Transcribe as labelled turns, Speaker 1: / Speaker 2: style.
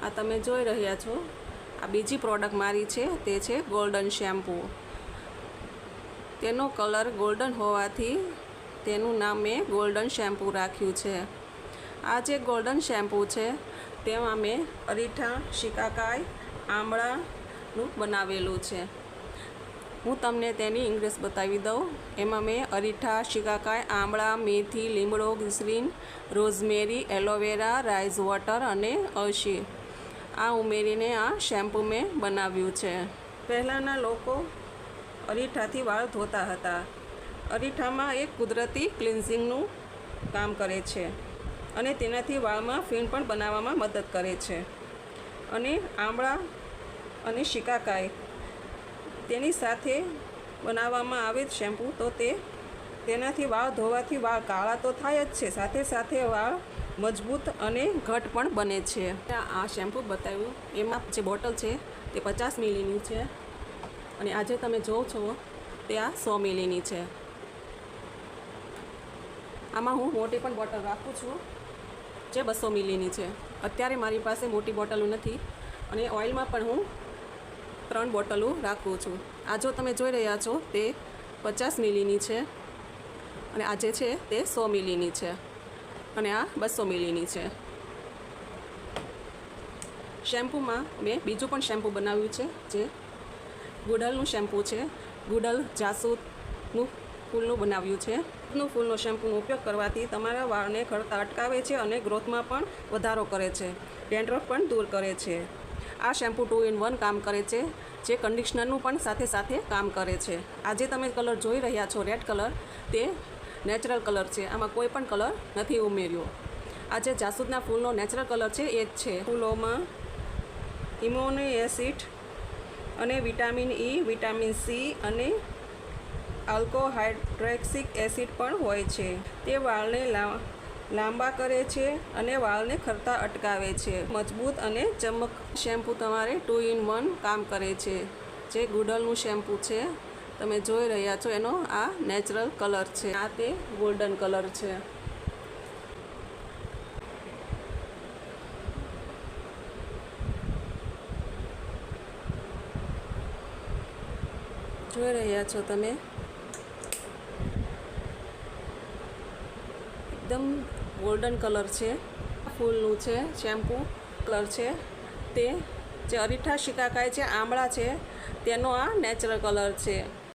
Speaker 1: આ તમે જોઈ રહ્યા છો, આ બીજી પ્રોડક્ટ મારી છે, તે છે ગોલ્ડન શેમ્પૂ. તેનો કલર ગોલ્ડન હોવાથી તેનું નામ મેં ગોલ્ડન શેમ્પૂ રાખ્યું છે. આ જે ગોલ્ડન શેમ્પૂ છે તેમાં મેં અરીઠા, શિકાકાઈ, આમળાનું બનાવેલું છે. હું તમને તેની ઇંગ્રેડિયન્ટ્સ બતાવી દઉં. એમાં મેં અરીઠા, શિકાકાઈ, આમળા, મેથી, લીમડો, ગ્લિસરીન, રોઝમેરી, એલોવેરા, રાઈસ વોટર અને અળસી આ ઉમેરીને આ શેમ્પૂ મેં બનાવ્યું છે. પહેલાંના લોકો અરીઠાથી વાળ ધોતા હતા. અરીઠામાં એક કુદરતી ક્લિન્ઝિંગનું કામ કરે છે અને તેનાથી વાળમાં ફીણ પણ બનાવવામાં મદદ કરે છે. અને આમળા અને શિકાકાઈ તેની સાથે બનાવવામાં આવે શેમ્પૂ, તો તેનાથી વાળ ધોવાથી વાળ કાળા તો થાય જ છે, સાથે સાથે વાળ મજબૂત અને ઘટ પણ બને છે. આ શેમ્પૂ બતાવ્યું એમાં જે બોટલ છે તે 50 મિલીની છે અને આજે તમે જોવો છો તે આ 100 મિલીની છે. આમાં હું મોટી પણ બોટલ રાખું છું જે 200 મિલીની છે. અત્યારે મારી પાસે મોટી બોટલો નથી અને ઓઇલમાં પણ હું 3 બોટલો રાખું છું. આ જો તમે જોઈ રહ્યા છો તે 50 મિલીની છે અને આ જે છે તે 100 મિલીની છે અને આ 200 મિલીની છે. શેમ્પૂમાં મેં બીજું પણ શેમ્પૂ બનાવ્યું છે જે ગુડલનું શેમ્પૂ છે. ગુડલ જાસૂદનું ફૂલનું બનાવ્યું છે. ફૂલનો શેમ્પૂનો ઉપયોગ કરવાથી તમારા વાળને ખરતા અટકાવે છે અને ગ્રોથમાં પણ વધારો કરે છે. ડેન્ડ્રફ પણ દૂર કરે છે. આ શેમ્પૂ 2 in 1 કામ કરે છે, જે કન્ડિશનરનું પણ સાથે સાથે કામ કરે છે. આ જે તમે કલર જોઈ રહ્યા છો રેડ કલર, તે નેચરલ કલર છે, આમાં કોઈ પણ કલર નથી ઉમેર્યો. આ જે જાસૂદના ફૂલનો નેચરલ કલર છે એ જ છે. ફૂલોમાં ઇમ્યુનો એસિડ અને વિટામિન ઈ, વિટામિન સી અને આલ્કોહાઇડ્રોક્સિક એસિડ પણ હોય છે. તે વાળને લાંબા કરે છે અને વાળને ખરતા અટકાવે છે. મજબૂત અને ચમક શેમ્પૂ તમારે 2 in 1 કામ કરે છે. જે ગુડલનું શેમ્પૂ છે તમે જોઈ રહ્યા છો, એનો આ નેચરલ કલર છે, આ તે ગોલ્ડન કલર છે. જોઈ રહ્યા છો તમે, એકદમ ગોલ્ડન કલર છે. ફૂલનું છે શેમ્પૂ કલર છે. તે જે અરીઠા, શિકાકાઈ છે, આમળા છે, તેનો આ નેચરલ કલર છે.